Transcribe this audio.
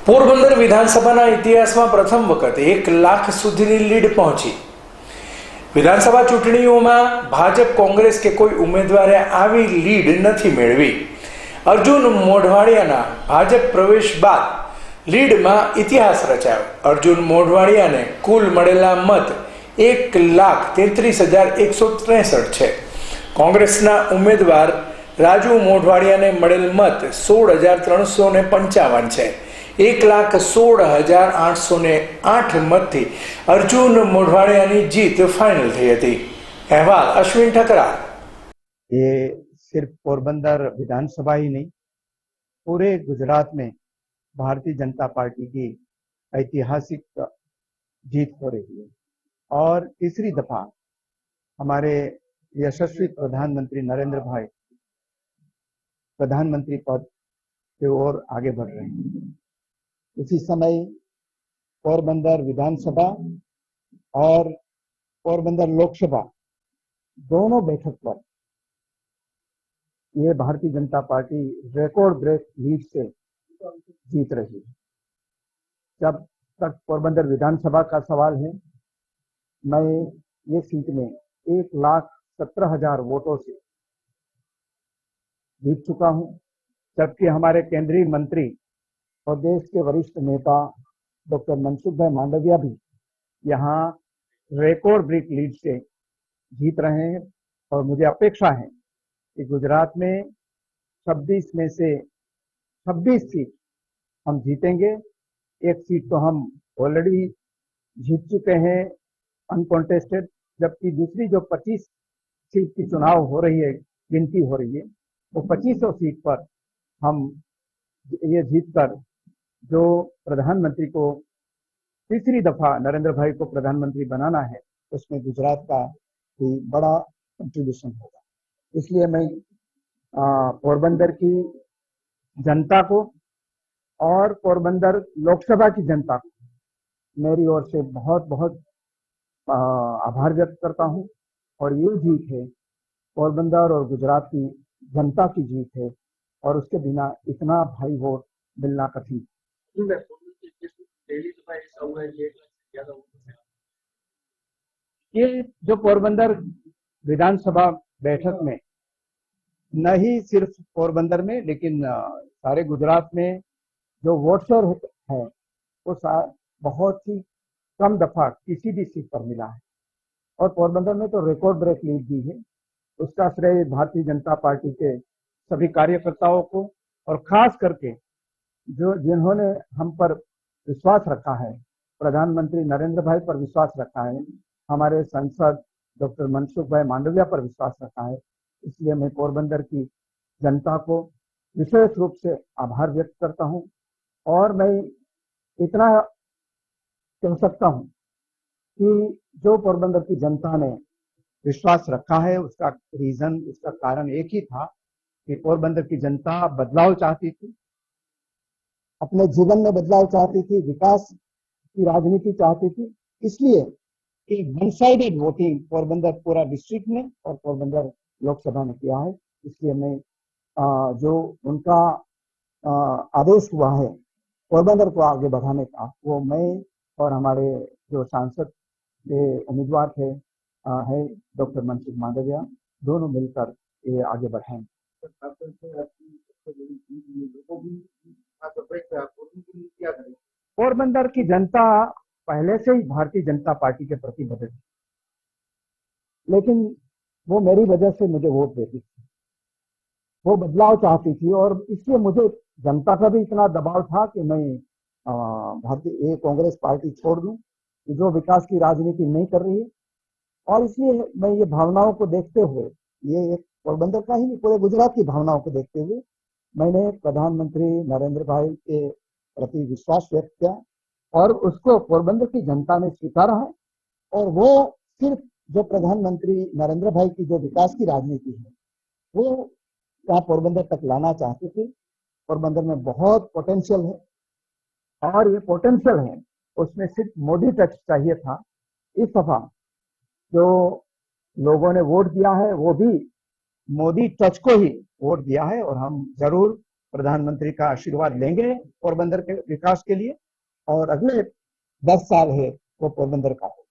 પોરબંદર વિધાનસભાના ઇતિહાસમાં પ્રથમ વખત 1 લાખ સુધીની લીડ પહોંચી। વિધાનસભા ચૂંટણીઓમાં ભાજપ કોંગ્રેસ કે કોઈ ઉમેદવારે આવી લીડ નથી મેળવી। અર્જુન મોઢવાડિયાના ભાજપ પ્રવેશ બાદ લીડમાં ઇતિહાસ રચાયો। અર્જુન મોઢવાડિયાને કુલ મળેલા મત 1,33,163 છે। કોંગ્રેસના ઉમેદવાર રાજુ મોઢવાડિયાને મળેલ મત 16,355 છે। 1,16,808 मतथी अर्जुन मोढवाडियानी जीत फाइनल थई हती। अहवाल अश्विन ठकरार। ये सिर्फ पोरबंदर विधानसभा ही नहीं, पूरे गुजरात में भारतीय जनता पार्टी की ऐतिहासिक जीत हो रही है और तीसरी दफा हमारे यशस्वी प्रधानमंत्री नरेंद्र भाई प्रधानमंत्री पद की ओर आगे बढ़ रहे हैं। उसी समय पोरबंदर विधानसभा और पोरबंदर लोकसभा दोनों बैठक पर ये Bharatiya Janata party record break lead से जीत रही है। जब तक पोरबंदर विधानसभा का सवाल है, मैं ये सीट में 1,17,000 वोटों से जीत चुका हूं, जबकि हमारे केंद्रीय मंत्री और देश के वरिष्ठ नेता डॉक्टर मनसुख भाई मांडविया भी यहाँ रिकॉर्ड ब्रेक लीड से जीत रहे हैं। और मुझे अपेक्षा है कि गुजरात में 26 में से 26 सीट हम जीतेंगे। एक सीट तो हम ऑलरेडी जीत चुके हैं अनकॉन्टेस्टेड, जबकि दूसरी जो 25 सीट की चुनाव हो रही है, गिनती हो रही है, वो 2500 सीट पर हम ये जीतकर जो प्रधानमंत्री को तीसरी दफा नरेंद्र भाई को प्रधानमंत्री बनाना है, उसमें गुजरात का भी बड़ा कंट्रीब्यूशन होगा। इसलिए मैं पोरबंदर की जनता को और पोरबंदर लोकसभा की जनता को मेरी ओर से बहुत बहुत आभार व्यक्त करता हूं। और ये जीत है पोरबंदर और गुजरात की जनता की जीत है, और उसके बिना इतना भाई वोट मिलना कठिन। ये जो पोरबंदर विधानसभा बैठक में न ही सिर्फ पोरबंदर में लेकिन सारे गुजरात में जो वोट शेयर है वो बहुत ही कम दफा किसी भी सीट पर मिला है, और पोरबंदर में तो रिकॉर्ड ब्रेक लीड दी है। उसका श्रेय भारतीय जनता पार्टी के सभी कार्यकर्ताओं को और खास करके जिन्होंने हम पर विश्वास रखा है, प्रधानमंत्री नरेंद्र भाई पर विश्वास रखा है, हमारे सांसद डॉक्टर मनसुख भाई मांडविया पर विश्वास रखा है। इसलिए मैं पोरबंदर की जनता को विशेष रूप से आभार व्यक्त करता हूं। और मैं इतना कह सकता हूं कि जो पोरबंदर की जनता ने विश्वास रखा है, उसका रीजन, उसका कारण एक ही था कि पोरबंदर की जनता बदलाव चाहती थी, अपने जीवन में बदलाव चाहती थी, विकास की राजनीति चाहती थी। इसलिए एक वन साइडेड वोटिंग पोरबंदर पूरा डिस्ट्रिक्ट में और पोरबंदर लोकसभा में किया है। इसलिए मैं जो उनका आदेश हुआ है पोरबंदर को आगे बढ़ाने का, वो मैं और हमारे जो सांसद के उम्मीदवार थे है डॉक्टर मनसुख मांडविया, दोनों मिलकर ये आगे बढ़ाएंगे। पोरबंदर की जनता पहले से ही भारतीय जनता पार्टी के प्रति बदल, लेकिन वो मेरी वजह से मुझे वोट देती थी, वो बदलाव चाहती थी, और इसलिए मुझे जनता का भी इतना दबाव था कि मैं भारतीय कांग्रेस पार्टी छोड़ दूं, जो विकास की राजनीति नहीं कर रही है। और इसलिए मैं ये भावनाओं को देखते हुए, ये एक पोरबंदर का ही नहीं पूरे गुजरात की भावनाओं को देखते हुए मैंने प्रधानमंत्री नरेंद्र भाई के प्रति विश्वास व्यक्त किया, और उसको पोरबंदर की जनता ने स्वीकारा है। और वो सिर्फ जो प्रधानमंत्री नरेंद्र भाई की जो विकास की राजनीति है वो यहाँ पोरबंदर तक लाना चाहते थे। पोरबंदर में बहुत पोटेंशियल है, और ये पोटेंशियल है उसमें सिर्फ मोदी टच चाहिए था। इस दफा जो लोगों ने वोट दिया है वो भी मोदी टच को ही वोट दिया है, और हम जरूर प्रधानमंत्री का आशीर्वाद लेंगे पोरबंदर के विकास के लिए, और अगले 10 साल है वो पोरबंदर का है।